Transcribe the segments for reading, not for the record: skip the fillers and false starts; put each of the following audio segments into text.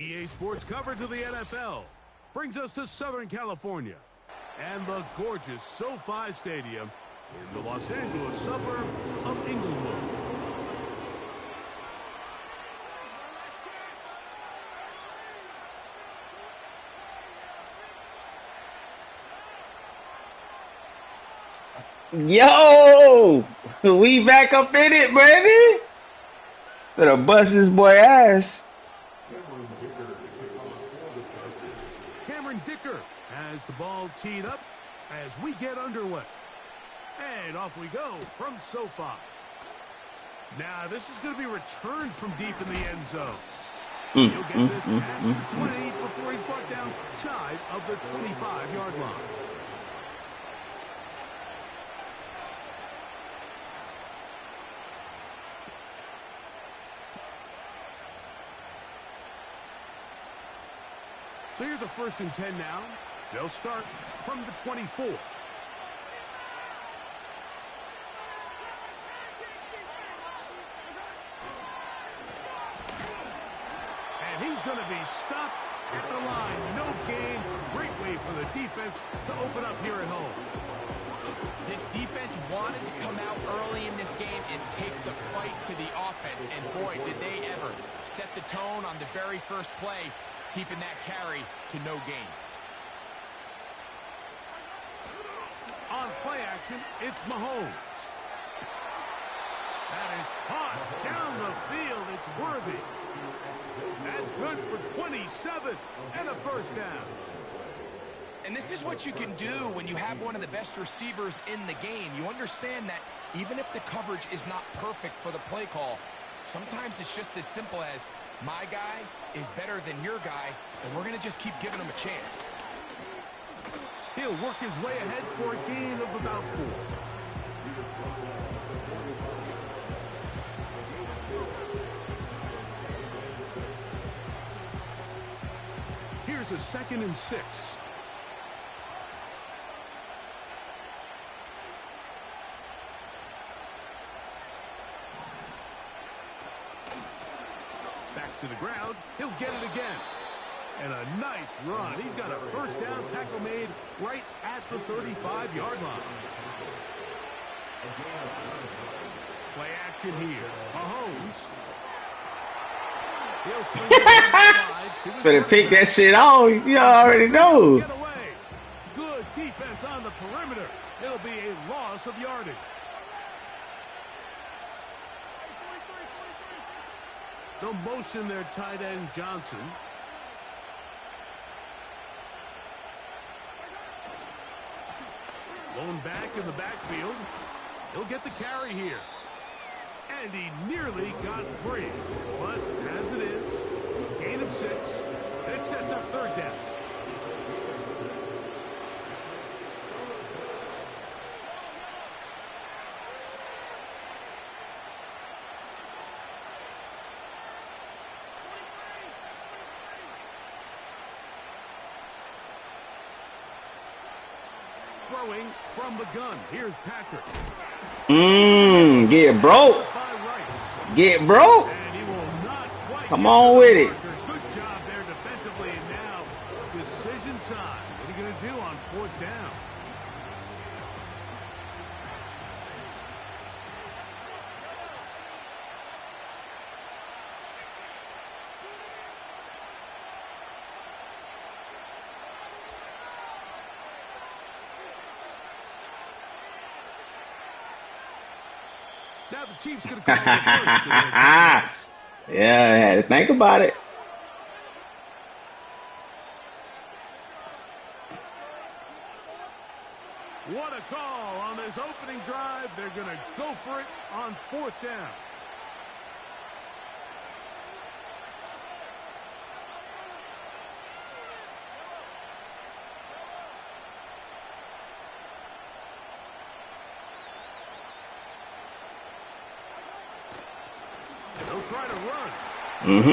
EA Sports coverage of the NFL brings us to Southern California and the gorgeous SoFi Stadium in the Los Angeles suburb of Inglewood. Yo, we back up in it, baby. Better bust this boy ass. Cameron Dicker has the ball teed up as we get underway. And off we go from SoFi. Now, this is going to be returned from deep in the end zone. He'll get this past the 20 before he's brought down shy of the 25-yard line. So here's a 1st and 10 now. They'll start from the 24. And he's going to be stopped at the line. No gain. Great way for the defense to open up here at home. This defense wanted to come out early in this game and take the fight to the offense. And boy, did they ever set the tone on the very first play, keeping that carry to no gain. On play action, it's Mahomes. That is caught down the field. It's worthy. That's good for 27 and a 1st down. And this is what you can do when you have one of the best receivers in the game. You understand that even if the coverage is not perfect for the play call, sometimes it's just as simple as my guy is better than your guy, and we're going to just keep giving him a chance. He'll work his way ahead for a gain of about 4. Here's a 2nd and 6. Back to the ground. He'll get it again. And a nice run. He's got a 1st down tackle made right at the 35-yard line. Play action here. Mahomes. He'll swing it wide to the Better pick that shit off. You already know. Get away. Good defense on the perimeter. It'll be a loss of yardage. They'll motion their tight end Johnson. Blown back in the backfield. He'll get the carry here. And he nearly got free. But as it is, gain of 6. It sets up 3rd down. Throwing from the gun. Here's Patrick. Get broke. Get broke. And he will not quite Come on with it. Good job there defensively. And now decision time. What are you going to do on 4th down? Now the Chiefs going to call it first. Yeah, I had to think about it. What a call on this opening drive. They're going to go for it on 4th down. They'll try to run. And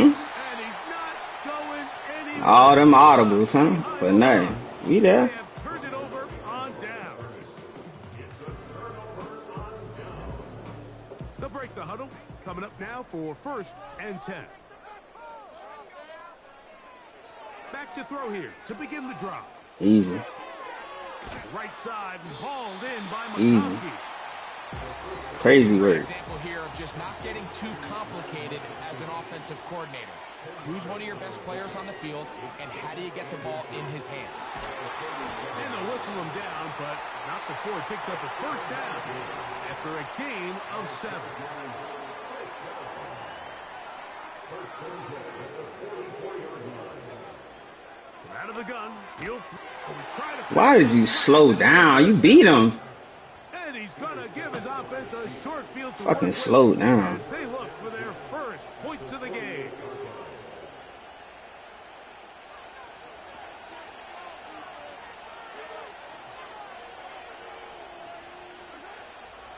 he's not going anywhere. All them audibles, huh? But nothing. We there. They have turned it over on downs. They'll break the huddle. Coming up now for 1st and 10. Back to throw here to begin the drive. Easy. Right side and hauled in by Easy. McConkey. Crazy work. Example here of just not getting too complicated as an offensive coordinator. Who's one of your best players on the field, and how do you get the ball in his hands? And they'll whistle him down, but not before he picks up a first down after a gain of 7. From out of the gun, he'll try to. Why did you slow down? You beat him. And he's gonna give his offense a short field to Fucking work slow with down. as they look for their first points of the game.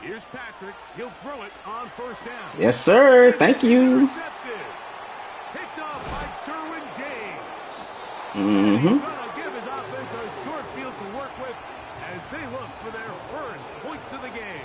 Here's Patrick. He'll throw it on first down. Yes, sir. Thank you. Intercepted. Picked off by Derwin James. Mm-hmm. He's gonna give his offense a short field to work with as they look for their first points of the game.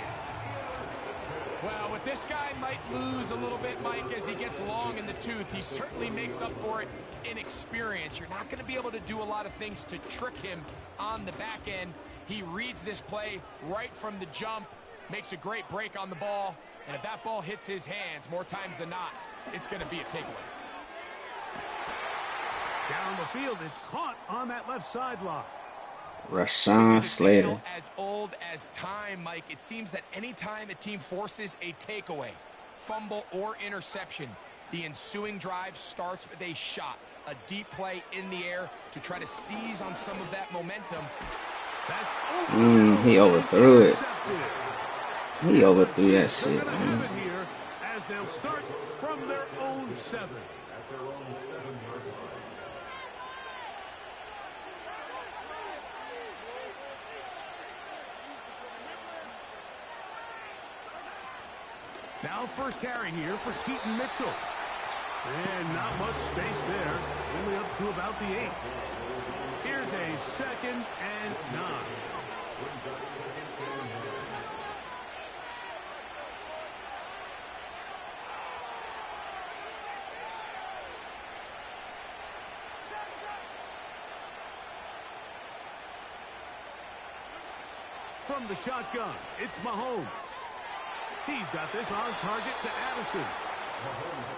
Well, with this guy might lose a little bit, Mike, as he gets long in the tooth. He certainly makes up for it in experience. You're not going to be able to do a lot of things to trick him on the back end. He reads this play right from the jump, makes a great break on the ball, and if that ball hits his hands more times than not, it's going to be a takeaway. Down the field, it's caught on that left sideline. Rashawn Slater. As old as time, Mike. It seems that anytime a team forces a takeaway, fumble, or interception, the ensuing drive starts with a shot, a deep play in the air to try to seize on some of that momentum. That's over. He overthrew it. Intercepted. He overthrew that shit, They're gonna have man. it here as they'll start from their own 7. Now first carry here for Keaton Mitchell. And not much space there. Only up to about the 8. Here's a 2nd and 9. From the shotgun, it's Mahomes. He's got this on target to Addison.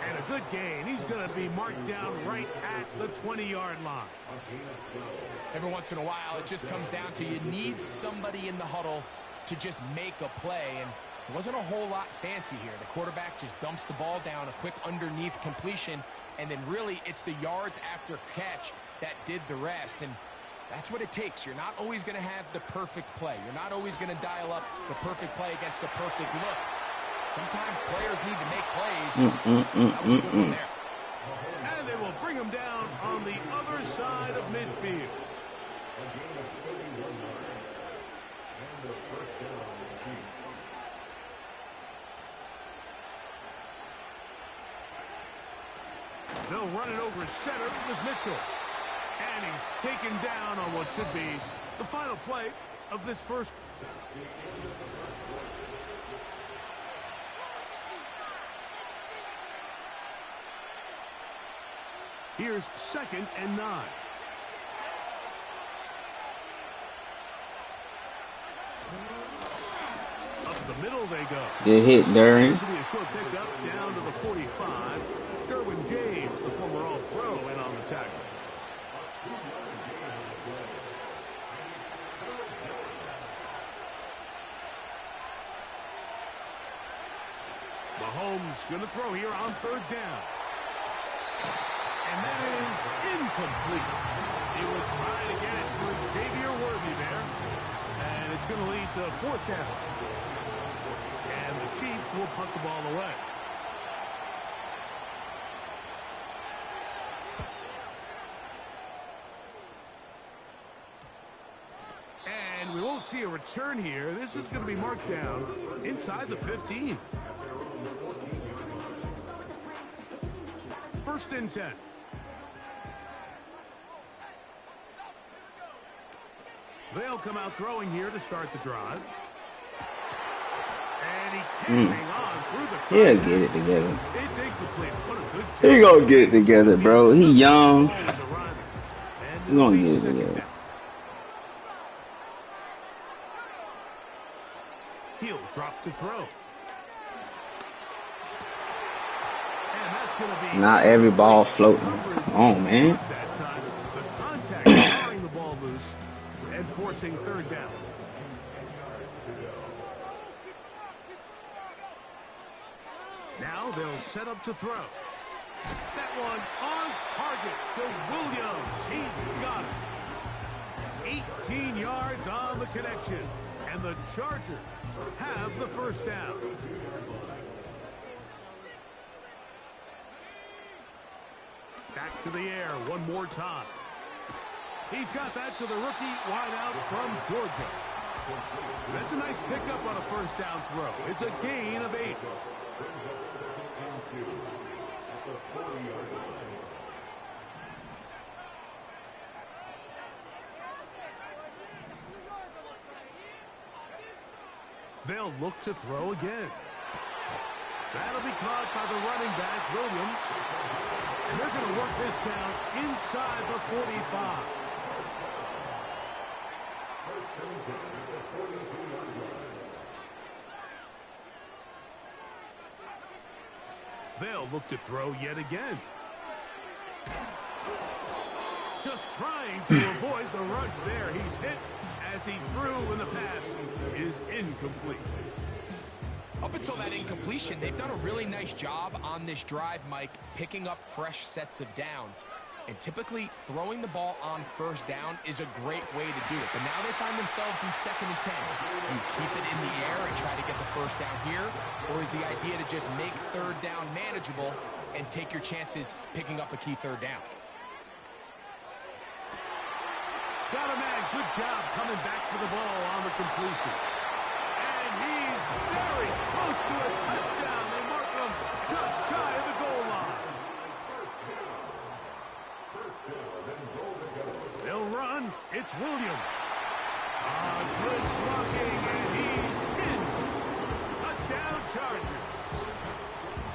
And a good gain. He's going to be marked down right at the 20-yard line. Every once in a while, it just comes down to you need somebody in the huddle to just make a play. And it wasn't a whole lot fancy here. The quarterback just dumps the ball down, a quick underneath completion, and then really it's the yards after catch that did the rest. And that's what it takes. You're not always going to have the perfect play. You're not always going to dial up the perfect play against the perfect look. Sometimes players need to make plays. That was a good one there. And they will bring him down on the other side of midfield. They'll run it over center with Mitchell. And he's taken down on what should be the final play of this first. Here's 2nd and 9. Up the middle they go. Good hit, Derwin. This will be a short pickup down to the 45. Derwin James, the former All-Pro, in on the tackle. Mahomes going to throw here on 3rd down. And that is incomplete. He was trying to get it to Xavier Worthy there. And it's going to lead to 4th down. And the Chiefs will punt the ball away. And we won't see a return here. This is going to be marked down inside the 15. 1st and 10. They'll come out throwing here to start the drive. And he can't hang on through the He'll contact. get it together. It's incomplete. What a good job. He gonna get it together, bro. He young. Ball is arriving. We're gonna the get it second together. down. He'll drop to throw. And that's going to be Not every ball floating. Come on, man. that time. The contact jarring the ball loose and forcing third down. Now they'll set up to throw. That one on target to Williams. He's got it. 18 yards on the connection. And the Chargers have the first down. Back to the air one more time. He's got that to the rookie wideout from Georgia. That's a nice pickup on a first down throw. It's a gain of 8. They'll look to throw again. That'll be caught by the running back, Williams. And they're going to work this down inside the 45. They'll look to throw yet again. Just trying to avoid the rush there. He's hit as he threw, and the pass is incomplete. Up until that incompletion, they've done a really nice job on this drive, Mike, picking up fresh sets of downs. And typically, throwing the ball on first down is a great way to do it. But now they find themselves in 2nd and 10. Do you keep it in the air and try to get the first down here? Or is the idea to just make third down manageable and take your chances picking up a key third down? Got a man. Good job coming back for the ball on the completion. And he's very close to a touchdown. They mark him just shy of the goal line. They'll run. It's Williams. Good blocking, and he's in. Touchdown, Chargers.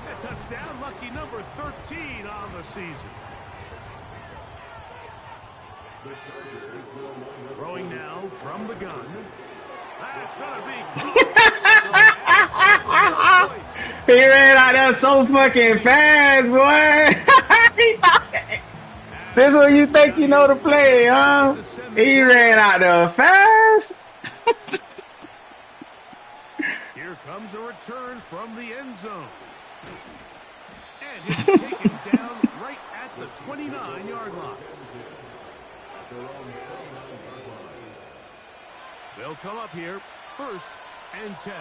A touchdown, lucky number 13 on the season. Throwing now from the gun. That's gonna be. He ran out there so fucking fast, boy. This when you think you know the play, huh? He ran out there fast. Here comes a return from the end zone. And he'll take it down right at the 29-yard line. They'll come up here, 1st and 10.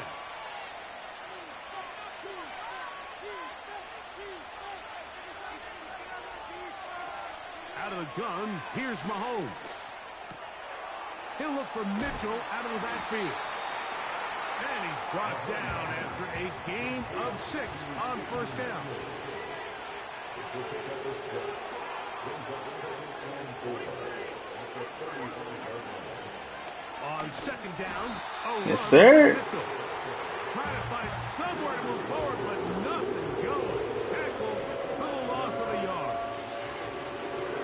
Out of the gun, here's Mahomes. He'll look for Mitchell out of the backfield. And he's brought down after a gain of 6 on first down. On 2nd down, yes, sir. Mitchell. Trying to find somewhere to move forward, but nothing going. Tackle for the loss of a yard.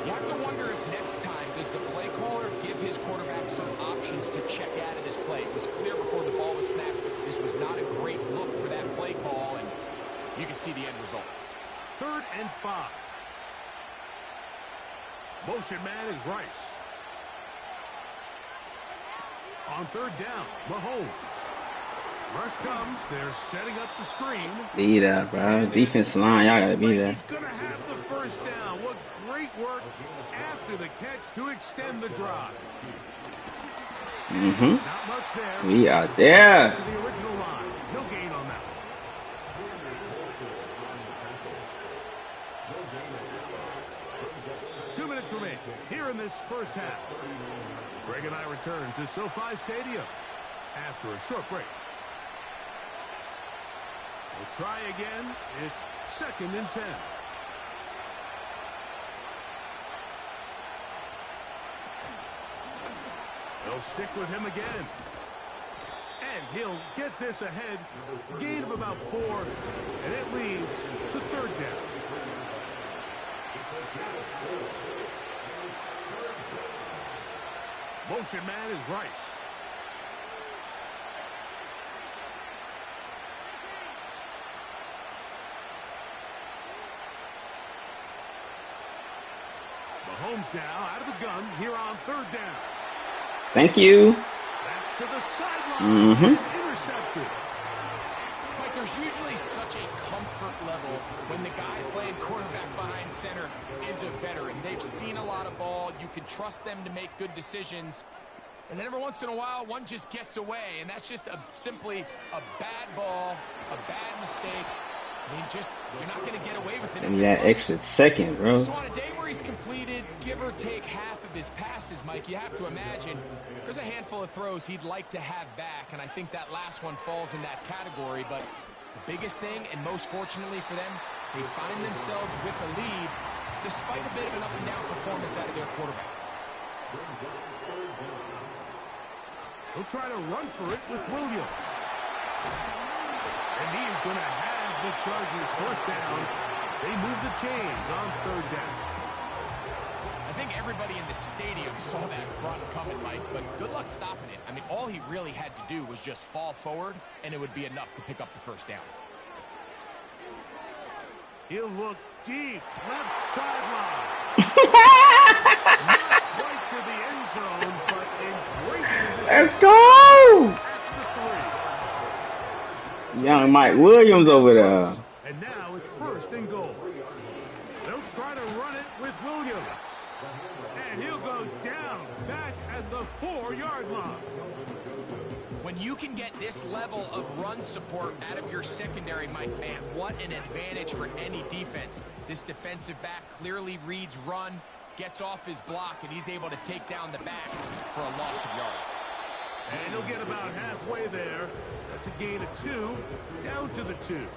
You have to wonder if next time does the play caller give his quarterback some options to check out of this play. It was clear before the ball was snapped. This was not a great look for that play call, and you can see the end result. 3rd and 5. Motion man is Rice. On 3rd down, Mahomes. Rush comes. They're setting up the screen. Be there, bro. Defense line, y'all gotta be there. He's going to have the first down. What great work after the catch to extend the drive. Mm-hmm. Not much there. We are there. To the original line. No gain on that. Remain here in this first half. Greg and I return to SoFi Stadium after a short break. We'll try again. It's 2nd and 10. They'll stick with him again. And he'll get this ahead. Gain of about 4. And it leads to 3rd down. motion man is Rice. Mahomes now out of the gun here on third down. Thank you. That's to the sideline. Intercepted. Like, there's usually such a comfort level when the guy playing quarterback behind center is a veteran. They've seen a lot of ball. You can trust them to make good decisions. And then every once in a while, one just gets away. And that's just simply a bad ball, a bad mistake. I mean, you're not going to get away with it. And that extra second, bro. So on a day where he's completed, give or take half of his passes, Mike, you have to imagine there's a handful of throws he'd like to have back, and I think that last one falls in that category. But the biggest thing, and most fortunately for them, they find themselves with a lead despite a bit of an up-and-down performance out of their quarterback. He'll try to run for it with Williams. And he is going to have the Chargers first down. They move the chains on third down. I think everybody in the stadium saw that run coming, Mike, but good luck stopping it. I mean, all he really had to do was just fall forward, and it would be enough to pick up the first down. He'll look deep, left sideline. Not quite to the end zone, but in great position. Let's go! Young Mike Williams over there. And now it's first and goal. They'll try to run it with Williams. And he'll go down back at the 4-yard line. When you can get this level of run support out of your secondary, Mike, man, what an advantage for any defense. This defensive back clearly reads run, gets off his block, and he's able to take down the back for a loss of yards. And he'll get about halfway there. That's a gain of 2, down to the 2.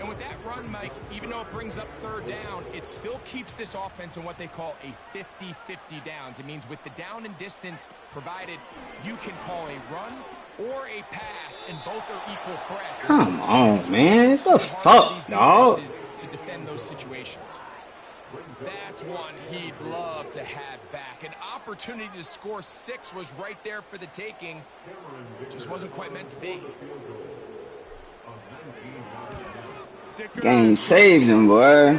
And with that run, Mike, even though it brings up third down, it still keeps this offense in what they call a 50-50 downs. It means with the down and distance provided, you can call a run or a pass, and both are equal threats. Come on, man. What the fuck, dog? To defend those situations. That's one he'd love to have back. An opportunity to score 6 was right there for the taking. Just wasn't quite meant to be. Game saved him, boy.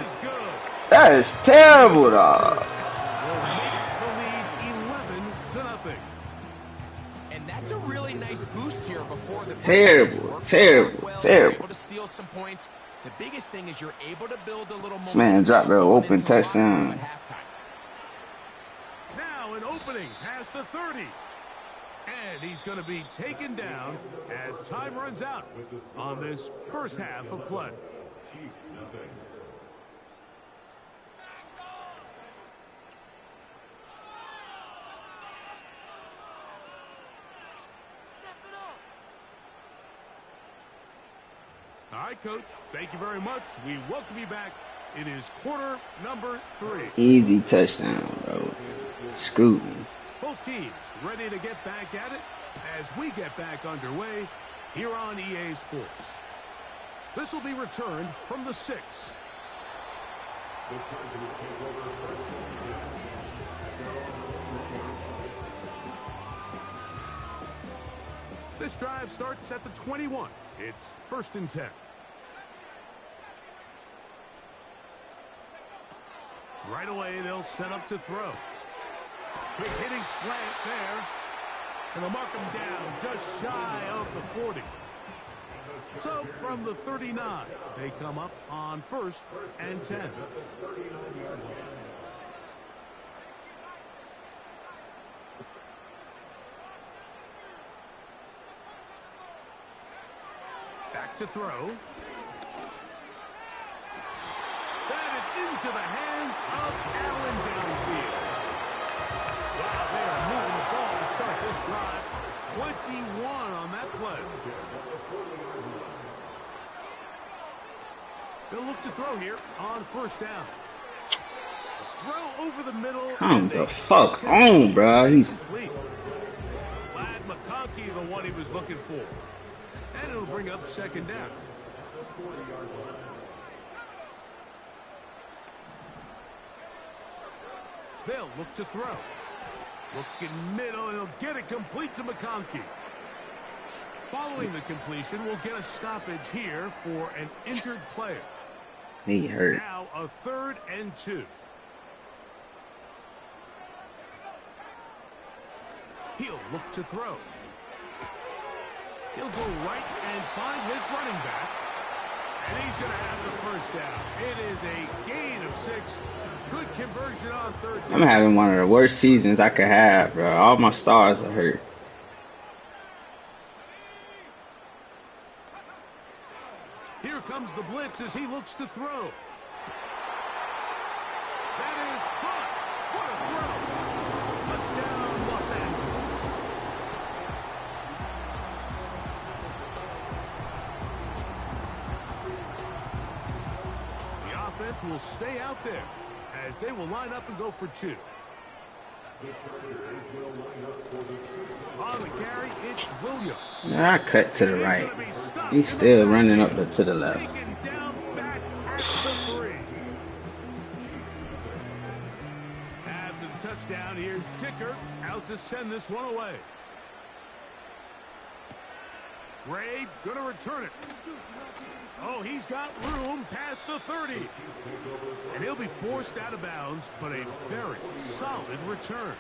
That is terrible, dog. And that's a really nice boost here before the terrible. Able to steal some points. The biggest thing is you're able to build a little more. This man dropped the open touchdown. Now an opening past the 30. And he's going to be taken down as time runs out on this first half of play. All right, Coach. Thank you very much. We welcome you back. It is quarter number 3. Easy touchdown, bro. Scooting. Both teams ready to get back at it as we get back underway here on EA Sports. This will be returned from the 6. This drive starts at the 21. It's first and 10. Right away, they'll set up to throw. Quick hitting slant there. And they'll mark him down just shy of the 40. So from the 39, they come up on first and 10. Back to throw. That is into the hands of Allen downfield. Wow, they are moving the ball to start this drive. 21 on that play. They'll look to throw here on first down. Throw over the middle. Come the fuck on, bro. He's Lad McConkey, the one he was looking for. And it'll bring up second down. They'll look to throw. Looking middle, and he'll get it complete to McConkey. Following the completion, we'll get a stoppage here for an injured player. He hurt. Now a 3rd and 2. He'll look to throw. He'll go right and find his running back. And he's going to have the first down. It is a gain of 6. Good conversion on 3rd down. I'm having one of the worst seasons I could have, bro. All my stars are hurt. Here comes the blitz as he looks to throw. That is caught. What a throw. Touchdown, Los Angeles. The offense will stay out there as they will line up and go for 2. On the carry, it's Williams. I cut to the right. He's still running up to the left. Taken down back at the 3. After the touchdown, here's Dicker out to send this one away. Ray gonna return it. Oh, he's got room past the 30. And he'll be forced out of bounds, but a very solid return.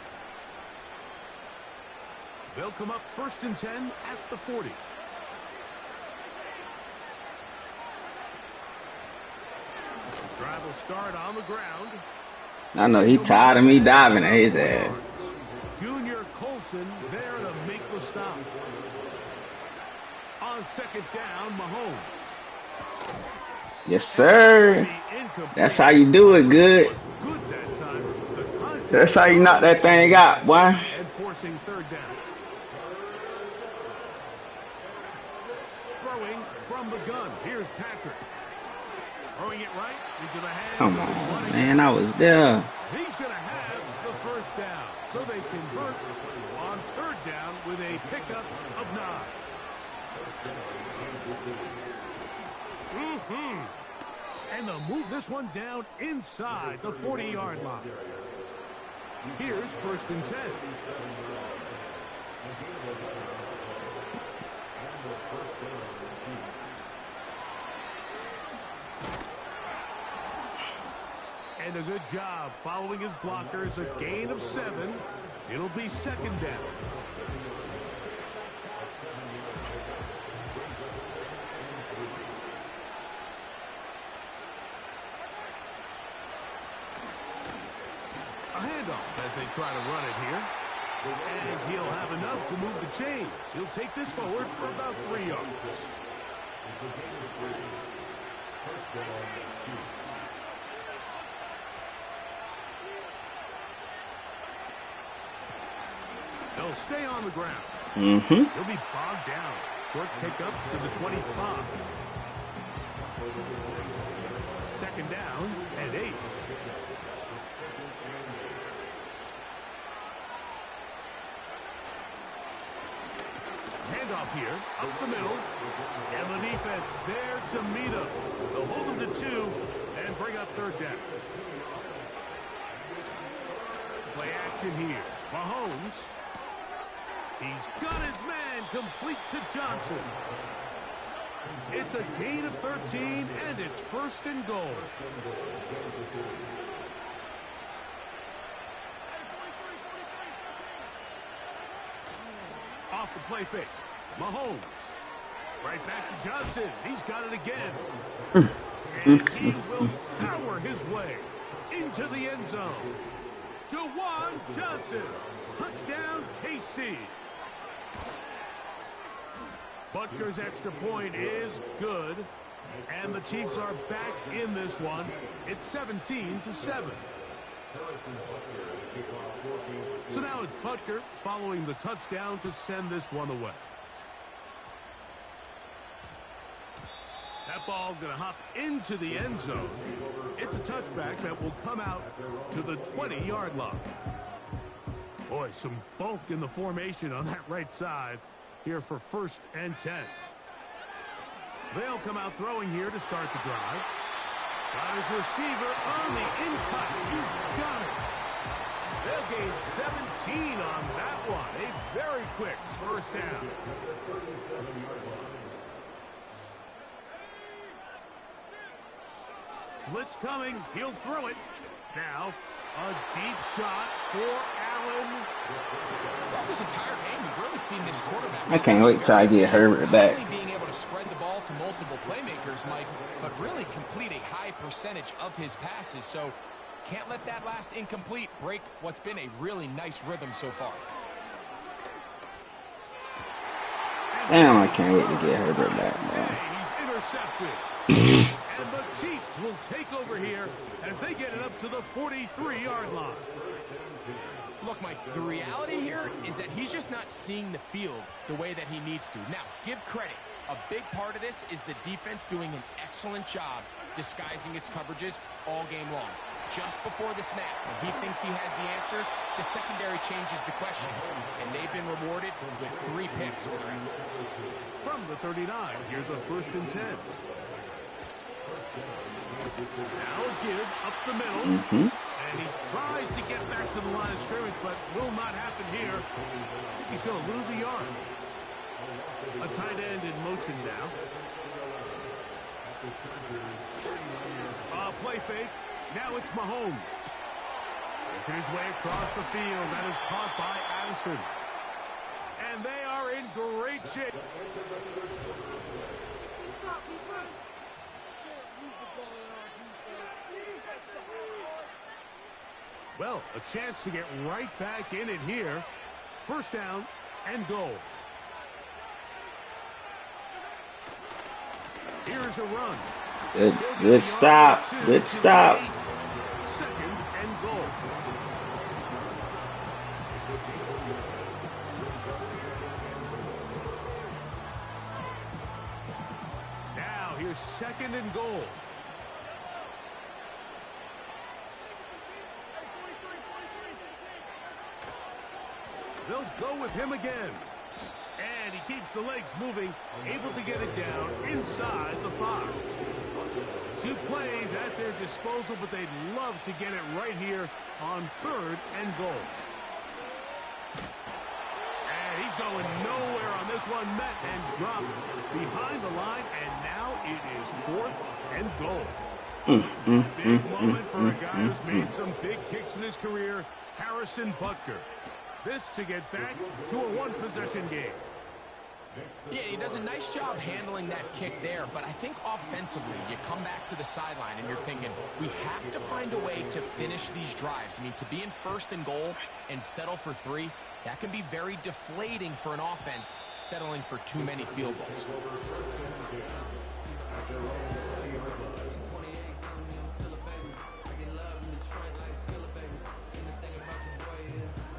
They'll come up 1st and 10 at the 40. Drive will start on the ground. I know he tired of me diving at his ass. Junior Colson there to make the stop. On 2nd down, Mahomes. Yes, sir. That's how you do it, good. That's how you knock that thing out, boy. Enforcing 3rd down. Throwing from the gun. Here's Patrick. Throwing it right into the hands. Come on, man. I was there. He's going to have the 1st down. So they convert on 3rd down with a pickup of 9. And they'll move this one down inside the 40-yard line. Here's 1st and 10. And a good job following his blockers. A gain of 7. It'll be 2nd down. Handoff as they try to run it here. And he'll have enough to move the chains. He'll take this forward for about 3 yards. They'll stay on the ground. He'll be bogged down. Short pickup to the 25. 2nd down and 8. Handoff here, up the middle, and the defense there to meet him. They'll hold him to 2 and bring up 3rd down. Play action here. Mahomes. He's got his man complete to Johnson. It's a gain of 13, and it's 1st and goal. Off the play fake. Mahomes. Right back to Johnson. He's got it again. And he will power his way into the end zone. Jawan Johnson. Touchdown, KC. Butker's extra point is good. And the Chiefs are back in this one. It's 17-7. So now it's Butker following the touchdown to send this one away. That ball going to hop into the end zone. It's a touchback that will come out to the 20-yard line. Boy, some bulk in the formation on that right side here for 1st and 10. They'll come out throwing here to start the drive. Got his receiver on the in-cut. He's got it. They'll gain 17 on that one. A very quick first down. Blitz coming. He'll throw it. Now, a deep shot for Allen. Throughout this entire game, we've really seen this quarterback. I can't wait till I get Herbert back. Not only being able to spread the ball to multiple playmakers, Mike, but really complete a high percentage of his passes. So, can't let that last incomplete break what's been a really nice rhythm so far. Damn, I can't wait to get Herbert back, bro. He's intercepted. And the Chiefs will take over here as they get it up to the 43-yard line. Look, Mike, the reality here is that he's just not seeing the field the way that he needs to. Now, give credit. A big part of this is the defense doing an excellent job disguising its coverages all game long. Just before the snap, when he thinks he has the answers, the secondary changes the questions, and they've been rewarded with 3 picks for their effort. From the 39, here's a 1st and 10. Now give up the middle. And he tries to get back to the line of scrimmage, but will not happen here. I think he's going to lose a yard. A tight end in motion now. Play fake. Now it's Mahomes. Making his way across the field. That is caught by Addison. And they are in great shape. Well, a chance to get right back in it here. 1st down and goal. Here's a run. Good stop. Good stop. 2nd and goal. Now here's 2nd and goal. They'll go with him again. And he keeps the legs moving, able to get it down inside the 5. 2 plays at their disposal, but they'd love to get it right here on 3rd and goal. And he's going nowhere on this one. Met and dropped behind the line, and now it is 4th and goal. Big moment for a guy who's made some big kicks in his career, Harrison Butker. This to get back to a 1-possession game. Yeah, he does a nice job handling that kick there, but I think offensively, you come back to the sideline and you're thinking, we have to find a way to finish these drives. I mean, to be in 1st and goal and settle for 3, that can be very deflating for an offense settling for too many field goals.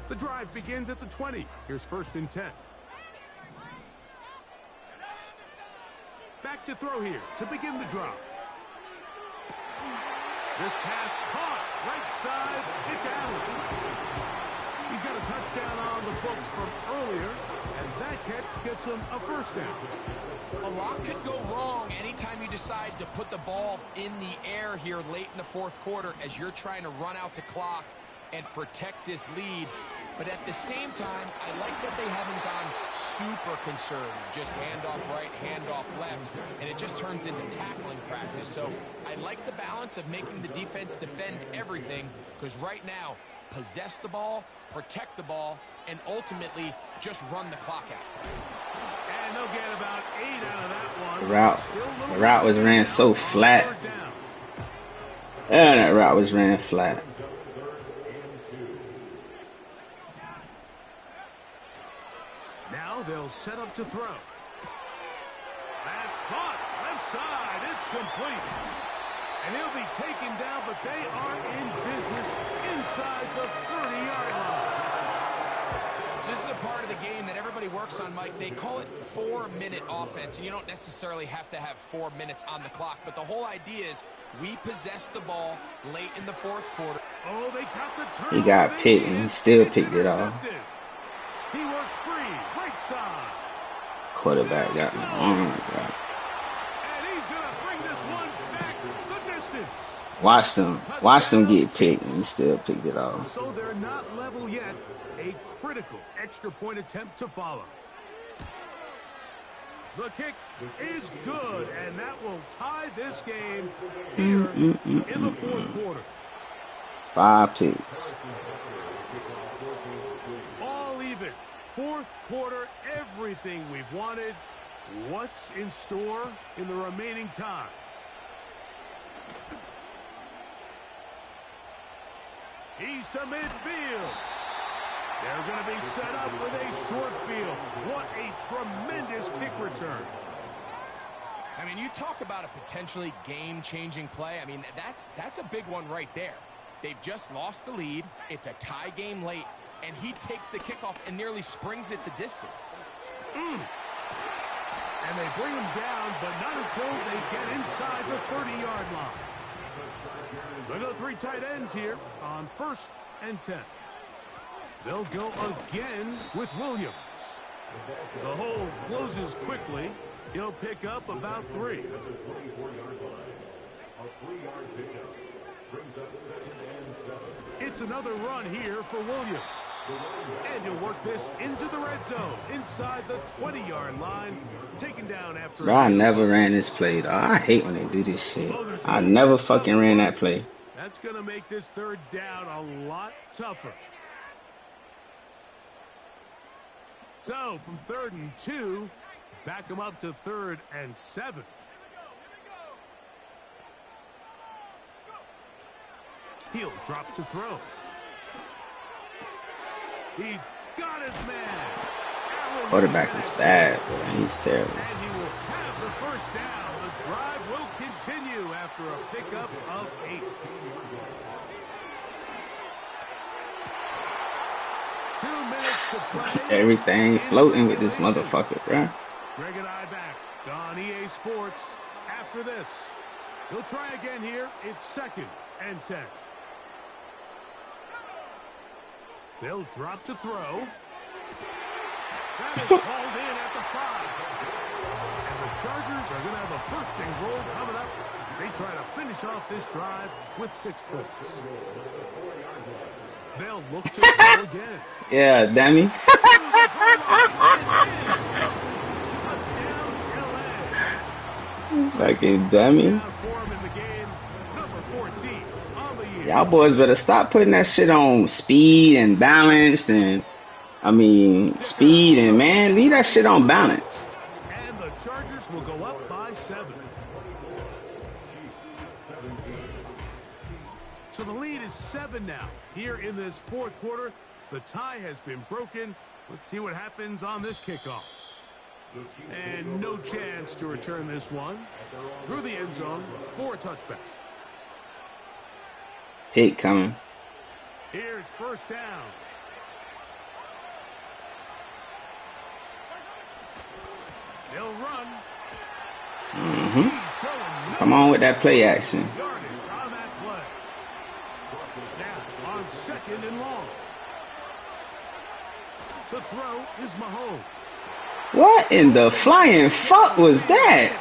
The drive begins at the 20. Here's 1st and 10. Back to throw here to begin the drive. This pass caught right side. It's Allen. He's got a touchdown on the books from earlier, and that catch gets him a 1st down. A lot could go wrong anytime you decide to put the ball in the air here late in the 4th quarter as you're trying to run out the clock and protect this lead. But at the same time, I like that they haven't gone super conservative. Just handoff right, handoff left, and it just turns into tackling practice. So I like the balance of making the defense defend everything, because right now, possess the ball, protect the ball, and ultimately just run the clock out. And they'll get about 8 out of that one. The route was ran so flat. And that route was ran flat. Now they'll set up to throw. That's caught. Left side. It's complete. And he'll be taken down, but they are in business inside the 30-yard line. So this is a part of the game that everybody works on, Mike. They call it 4-minute offense, and you don't necessarily have to have 4 minutes on the clock. But the whole idea is we possess the ball late in the 4th quarter. Oh, they got the turn. He got picked, and he still picked it off. He works free, right side. Quarterback got me. Oh my God. And he's going to bring this one back the distance. Watch them get picked, and he still picked it off. So they're not level yet. A critical extra point attempt to follow. The kick is good, and that will tie this game here in the fourth quarter. 5 picks. All even. Fourth quarter, everything we've wanted. What's in store in the remaining time? He's to midfield. They're going to be set up with a short field. What a tremendous kick return. I mean, you talk about a potentially game-changing play. I mean, that's a big one right there. They've just lost the lead. It's a tie game late, and he takes the kickoff and nearly springs it the distance. And they bring him down, but not until they get inside the 30-yard line. They go 3 tight ends here on 1st and 10. They'll go again with Williams. The hole closes quickly. He'll pick up about 3. It's another run here for Williams. And he'll work this into the red zone, inside the 20-yard line, taken down after... Bro, I never ran this play, though. I hate when they do this shit. I never fucking ran that play. That's going to make this 3rd down a lot tougher. So, from 3rd and 2, back them up to 3rd and 7. He'll drop to throw. He's got his man. Quarterback is bad, but he's terrible. And he will have the 1st down. The drive will continue after a pickup of 8. Everything floating with this motherfucker, bruh. Greg and I back on EA Sports after this. He'll try again here. It's 2nd and 10. They'll drop to throw. That is called in at the 5. And the Chargers are going to have a 1st and goal coming up. They try to finish off this drive with 6 points. They'll look to throw again. Yeah, dummy. Fucking dummy. Y'all boys better stop putting that shit on speed and balanced and, speed and, man, leave that shit on balance. And the Chargers will go up by 7. So the lead is 7 now. Here in this 4th quarter, the tie has been broken. Let's see what happens on this kickoff. And no chance to return this one. Through the end zone for a touchback. Pick coming. Here's 1st down. They'll run. Come on with that play action. On 2nd and long. To throw is Mahomes. What in the flying fuck was that?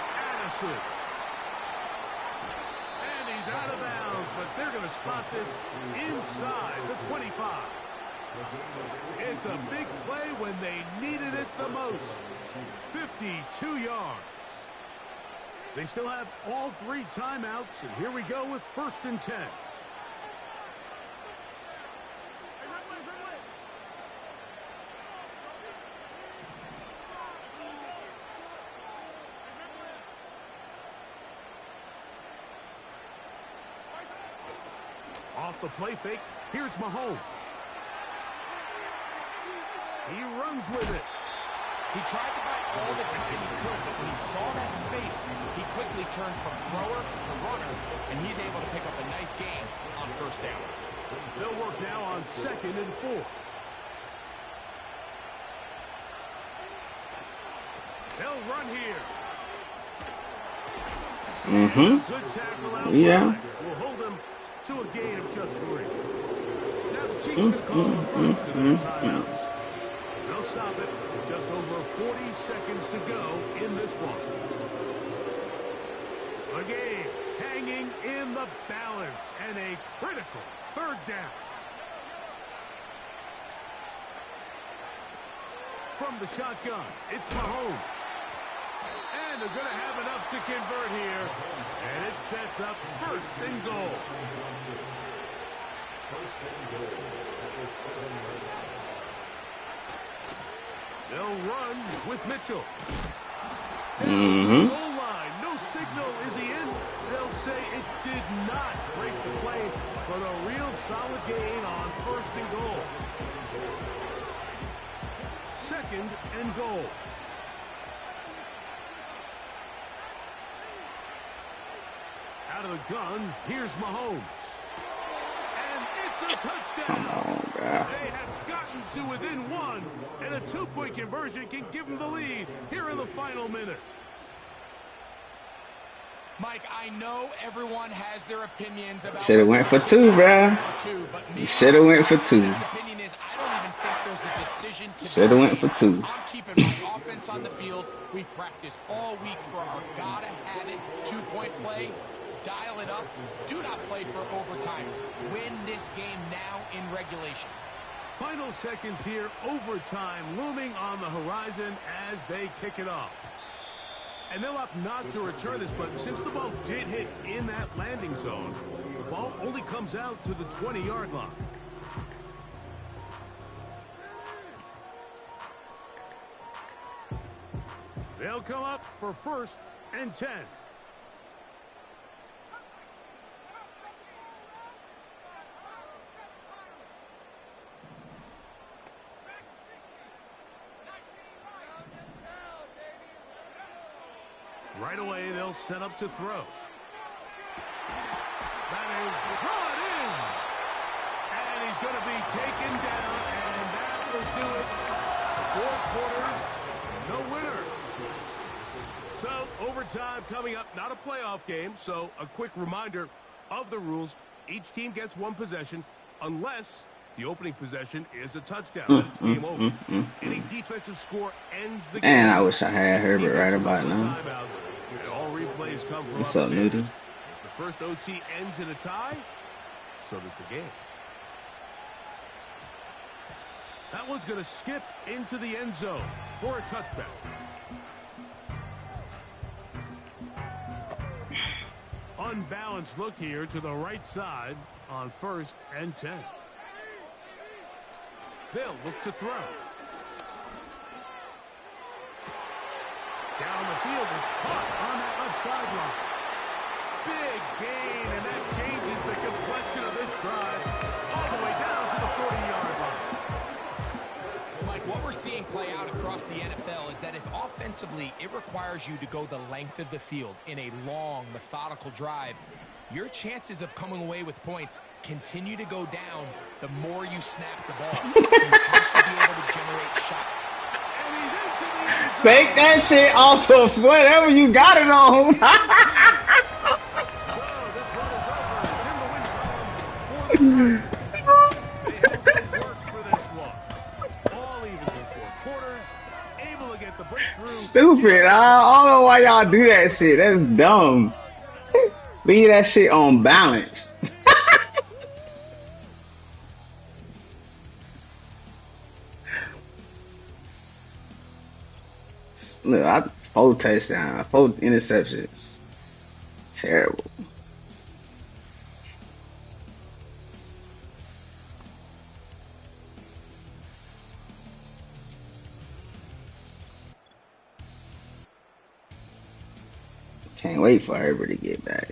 And he's out of bounds, but they're going to spot this inside the 25. It's a big play when they needed it the most. 52 yards. They still have all 3 timeouts, and here we go with 1st and 10. Off the play fake, here's Mahomes. He runs with it. He tried to buy all the time he could, but when he saw that space, he quickly turned from thrower to runner, and he's able to pick up a nice gain on 1st down. They'll work now on 2nd and 4. They'll run here. Good tackle out wide. We'll hold them to a gain of just 3. Now the Chiefs can call the 1st of their timeouts. They'll stop it with just over 40 seconds to go in this one. The game hanging in the balance and a critical third down. From the shotgun, it's Mahomes. And they're going to have enough to convert here. And it sets up first and goal. They'll run with Mitchell. Goal line. No signal. Is he in? They'll say it did not break the play, but a real solid gain on first and goal. Second and goal. Out of the gun, here's Mahomes. And it's a touchdown. They have gotten to within one, and a two-point conversion can give them the lead here in the final minute. Mike, I know everyone has their opinions about. Should have went for two, bruh. You should have went for two. Opinion is, I don't even think there's a decision to. Should have went for two. I'm keeping my offense on the field. We've practiced all week for our gotta have it two-point play. Dial it up. Do not play for overtime. Win this game now in regulation. Final seconds here. Overtime looming on the horizon as they kick it off. And they'll opt not to return this, but since the ball did hit in that landing zone, the ball only comes out to the 20-yard line. They'll come up for first and 10. Right away, they'll set up to throw. That is brought in. And he's going to be taken down, and that will do it. 4 quarters, no winner. So, overtime coming up, not a playoff game, so a quick reminder of the rules. Each team gets one possession unless the opening possession is a touchdown. It's game over. Any defensive score ends the game. And I wish I had Herbert right about now. And all replays come from What's up, Nudie? If the first OT ends in a tie, so does the game. That one's going to skip into the end zone for a touchback. Unbalanced look here to the right side on first and 10. They'll look to throw. Down the field, it's caught on that left sideline. Big gain, and that changes the complexion of this drive all the way down to the 40-yard line. Mike, what we're seeing play out across the NFL is that if offensively it requires you to go the length of the field in a long, methodical drive, your chances of coming away with points continue to go down the more you snap the ball. You have to be able to generate shots. And he's into the end zone. Take that shit off of whatever you got it on. So this one is over. Tim the win for the They have some work for this one. All even in 4 quarters. Able to get the breakthrough. Stupid. I don't know why y'all do that shit. That's dumb. Leave that shit on balance. Look, 4 touchdowns, 4 interceptions. Terrible. Can't wait for Herbert to get back.